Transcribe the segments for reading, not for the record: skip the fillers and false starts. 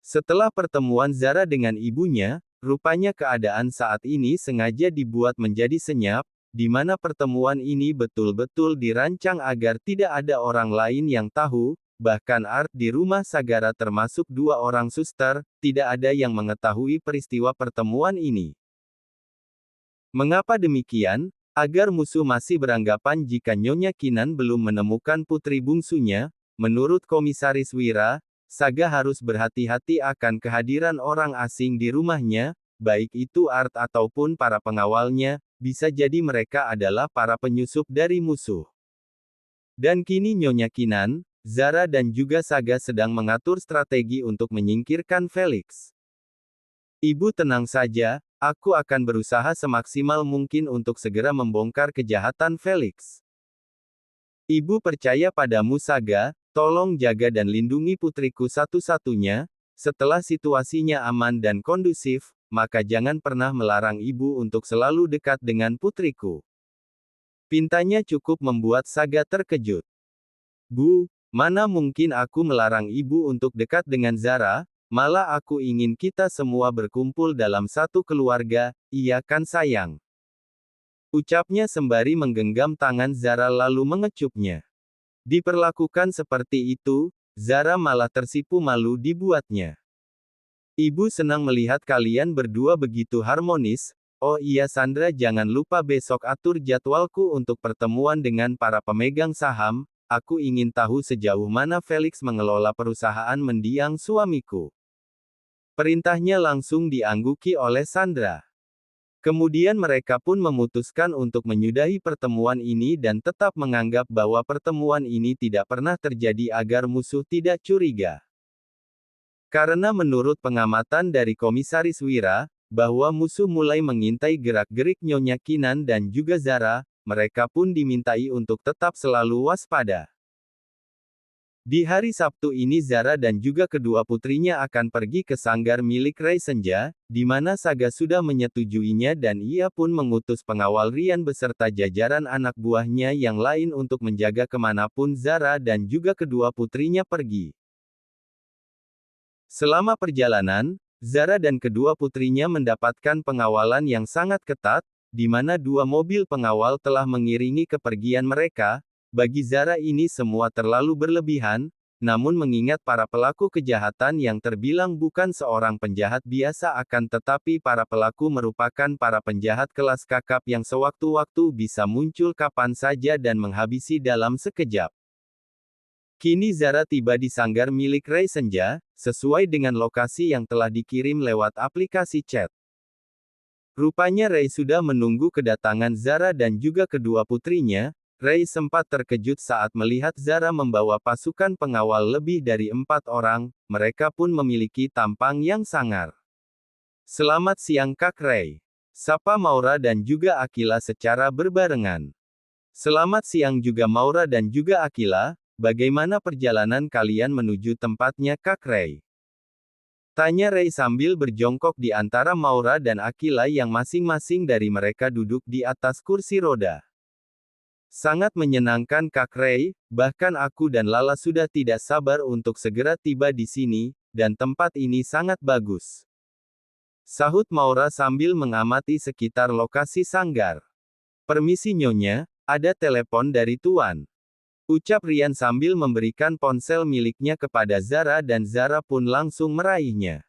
Setelah pertemuan Zara dengan ibunya, rupanya keadaan saat ini sengaja dibuat menjadi senyap, di mana pertemuan ini betul-betul dirancang agar tidak ada orang lain yang tahu, bahkan Art di rumah Sagara termasuk dua orang suster, tidak ada yang mengetahui peristiwa pertemuan ini. Mengapa demikian? Agar musuh masih beranggapan jika Nyonya Kinan belum menemukan putri bungsunya, menurut Komisaris Wira, Saga harus berhati-hati akan kehadiran orang asing di rumahnya, baik itu Art ataupun para pengawalnya, bisa jadi mereka adalah para penyusup dari musuh. Dan kini Nyonya Kinan, Zara dan juga Saga sedang mengatur strategi untuk menyingkirkan Felix. Ibu tenang saja, aku akan berusaha semaksimal mungkin untuk segera membongkar kejahatan Felix. Ibu percaya padamu Saga, tolong jaga dan lindungi putriku satu-satunya, setelah situasinya aman dan kondusif, maka jangan pernah melarang ibu untuk selalu dekat dengan putriku. Pintanya cukup membuat Saga terkejut. Bu, mana mungkin aku melarang ibu untuk dekat dengan Zara, malah aku ingin kita semua berkumpul dalam satu keluarga, iya kan sayang? Ucapnya sembari menggenggam tangan Zara lalu mengecupnya. Diperlakukan seperti itu, Zara malah tersipu malu dibuatnya. Ibu senang melihat kalian berdua begitu harmonis. Oh iya Sandra, jangan lupa besok atur jadwalku untuk pertemuan dengan para pemegang saham. Aku ingin tahu sejauh mana Felix mengelola perusahaan mendiang suamiku. Perintahnya langsung diangguki oleh Sandra. Kemudian mereka pun memutuskan untuk menyudahi pertemuan ini dan tetap menganggap bahwa pertemuan ini tidak pernah terjadi agar musuh tidak curiga. Karena menurut pengamatan dari Komisaris Wira, bahwa musuh mulai mengintai gerak-gerik Nyonya Kinan dan juga Zara, mereka pun dimintai untuk tetap selalu waspada. Di hari Sabtu ini Zara dan juga kedua putrinya akan pergi ke sanggar milik Rai Senja, di mana Saga sudah menyetujuinya dan ia pun mengutus pengawal Rian beserta jajaran anak buahnya yang lain untuk menjaga kemanapun Zara dan juga kedua putrinya pergi. Selama perjalanan, Zara dan kedua putrinya mendapatkan pengawalan yang sangat ketat, di mana dua mobil pengawal telah mengiringi kepergian mereka. Bagi Zara ini semua terlalu berlebihan, namun mengingat para pelaku kejahatan yang terbilang bukan seorang penjahat biasa akan tetapi para pelaku merupakan para penjahat kelas kakap yang sewaktu-waktu bisa muncul kapan saja dan menghabisi dalam sekejap. Kini Zara tiba di sanggar milik Rai Senja, sesuai dengan lokasi yang telah dikirim lewat aplikasi chat. Rupanya Rai sudah menunggu kedatangan Zara dan juga kedua putrinya. Rai sempat terkejut saat melihat Zara membawa pasukan pengawal lebih dari 4 orang, mereka pun memiliki tampang yang sangar. Selamat siang Kak Rai. Sapa Maura dan juga Akila secara berbarengan. Selamat siang juga Maura dan juga Akila, bagaimana perjalanan kalian menuju tempatnya Kak Rai? Tanya Rai sambil berjongkok di antara Maura dan Akila yang masing-masing dari mereka duduk di atas kursi roda. Sangat menyenangkan Kak Rai, bahkan aku dan Lala sudah tidak sabar untuk segera tiba di sini, dan tempat ini sangat bagus. Sahut Maura sambil mengamati sekitar lokasi sanggar. Permisi Nyonya, ada telepon dari Tuan. Ucap Rian sambil memberikan ponsel miliknya kepada Zara dan Zara pun langsung meraihnya.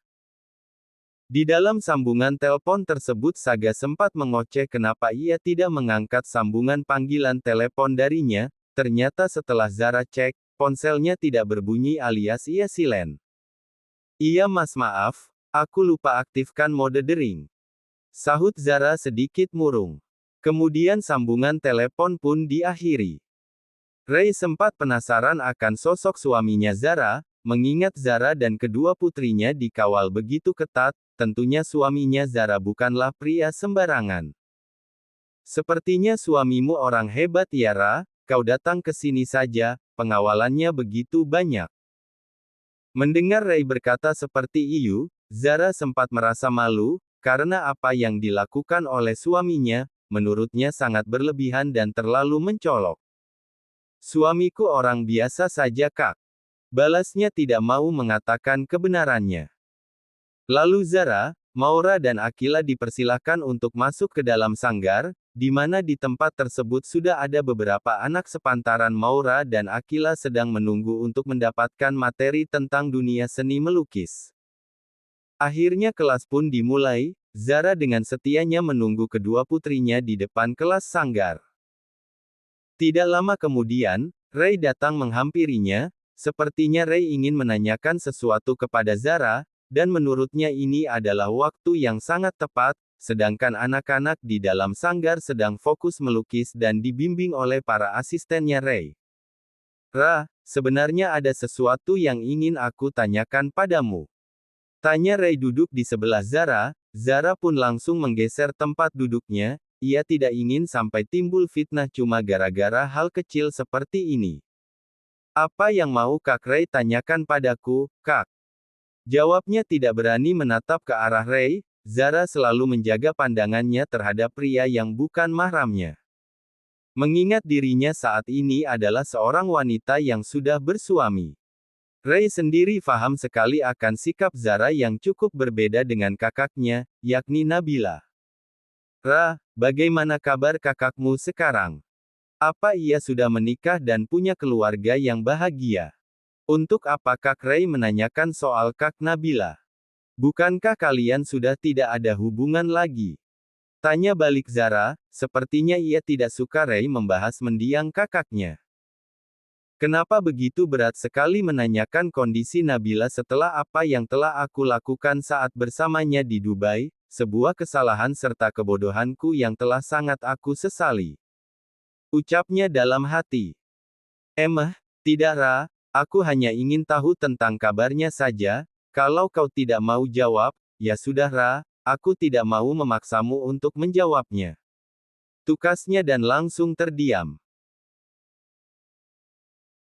Di dalam sambungan telepon tersebut Saga sempat mengoceh kenapa ia tidak mengangkat sambungan panggilan telepon darinya, ternyata setelah Zara cek, ponselnya tidak berbunyi alias ia silent. Iya mas maaf, aku lupa aktifkan mode dering. Sahut Zara sedikit murung. Kemudian sambungan telepon pun diakhiri. Rai sempat penasaran akan sosok suaminya Zara, mengingat Zara dan kedua putrinya dikawal begitu ketat, tentunya suaminya Zara bukanlah pria sembarangan. Sepertinya suamimu orang hebat Yara, kau datang ke sini saja, pengawalannya begitu banyak. Mendengar Rai berkata seperti itu, Zara sempat merasa malu, karena apa yang dilakukan oleh suaminya, menurutnya sangat berlebihan dan terlalu mencolok. Suamiku orang biasa saja Kak. Balasnya tidak mau mengatakan kebenarannya. Lalu Zara, Maura dan Akila dipersilahkan untuk masuk ke dalam sanggar, di mana di tempat tersebut sudah ada beberapa anak sepantaran Maura dan Akila sedang menunggu untuk mendapatkan materi tentang dunia seni melukis. Akhirnya kelas pun dimulai, Zara dengan setianya menunggu kedua putrinya di depan kelas sanggar. Tidak lama kemudian, Ray datang menghampirinya, sepertinya Ray ingin menanyakan sesuatu kepada Zara, dan menurutnya ini adalah waktu yang sangat tepat, sedangkan anak-anak di dalam sanggar sedang fokus melukis dan dibimbing oleh para asistennya Ray. Ra, sebenarnya ada sesuatu yang ingin aku tanyakan padamu. Tanya Ray duduk di sebelah Zara, Zara pun langsung menggeser tempat duduknya, ia tidak ingin sampai timbul fitnah cuma gara-gara hal kecil seperti ini. Apa yang mau Kak Ray tanyakan padaku, Kak? Jawabnya tidak berani menatap ke arah Ray, Zara selalu menjaga pandangannya terhadap pria yang bukan mahramnya. Mengingat dirinya saat ini adalah seorang wanita yang sudah bersuami. Ray sendiri paham sekali akan sikap Zara yang cukup berbeda dengan kakaknya, yakni Nabila. Ra, bagaimana kabar kakakmu sekarang? Apa ia sudah menikah dan punya keluarga yang bahagia? Untuk apa Kak Ray menanyakan soal Kak Nabila? Bukankah kalian sudah tidak ada hubungan lagi? Tanya balik Zara, sepertinya ia tidak suka Ray membahas mendiang kakaknya. Kenapa begitu berat sekali menanyakan kondisi Nabila setelah apa yang telah aku lakukan saat bersamanya di Dubai, sebuah kesalahan serta kebodohanku yang telah sangat aku sesali. Ucapnya dalam hati. Tidak Ra, aku hanya ingin tahu tentang kabarnya saja, kalau kau tidak mau jawab, ya sudah Ra, aku tidak mau memaksamu untuk menjawabnya. Tukasnya dan langsung terdiam.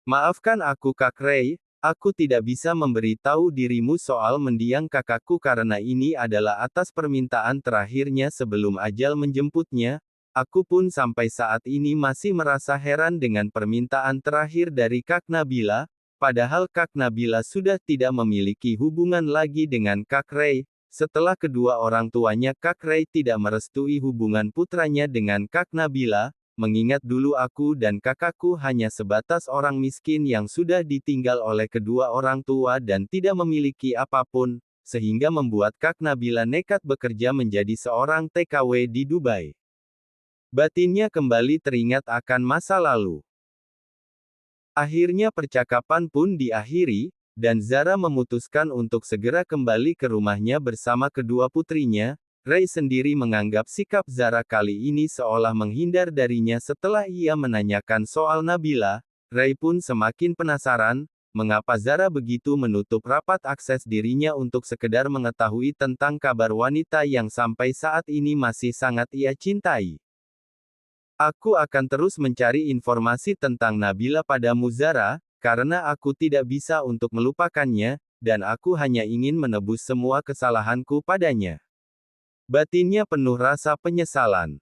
Maafkan aku Kak Ray, aku tidak bisa memberitahu dirimu soal mendiang kakakku karena ini adalah atas permintaan terakhirnya sebelum ajal menjemputnya. Aku pun sampai saat ini masih merasa heran dengan permintaan terakhir dari Kak Nabila, padahal Kak Nabila sudah tidak memiliki hubungan lagi dengan Kak Ray, setelah kedua orang tuanya Kak Ray tidak merestui hubungan putranya dengan Kak Nabila, mengingat dulu aku dan kakakku hanya sebatas orang miskin yang sudah ditinggal oleh kedua orang tua dan tidak memiliki apapun, sehingga membuat Kak Nabila nekat bekerja menjadi seorang TKW di Dubai. Batinnya kembali teringat akan masa lalu. Akhirnya percakapan pun diakhiri, dan Zara memutuskan untuk segera kembali ke rumahnya bersama kedua putrinya. Ray sendiri menganggap sikap Zara kali ini seolah menghindar darinya setelah ia menanyakan soal Nabila. Ray pun semakin penasaran, mengapa Zara begitu menutup rapat akses dirinya untuk sekedar mengetahui tentang kabar wanita yang sampai saat ini masih sangat ia cintai. Aku akan terus mencari informasi tentang Nabila padamu Zara, karena aku tidak bisa untuk melupakannya, dan aku hanya ingin menebus semua kesalahanku padanya. Batinnya penuh rasa penyesalan.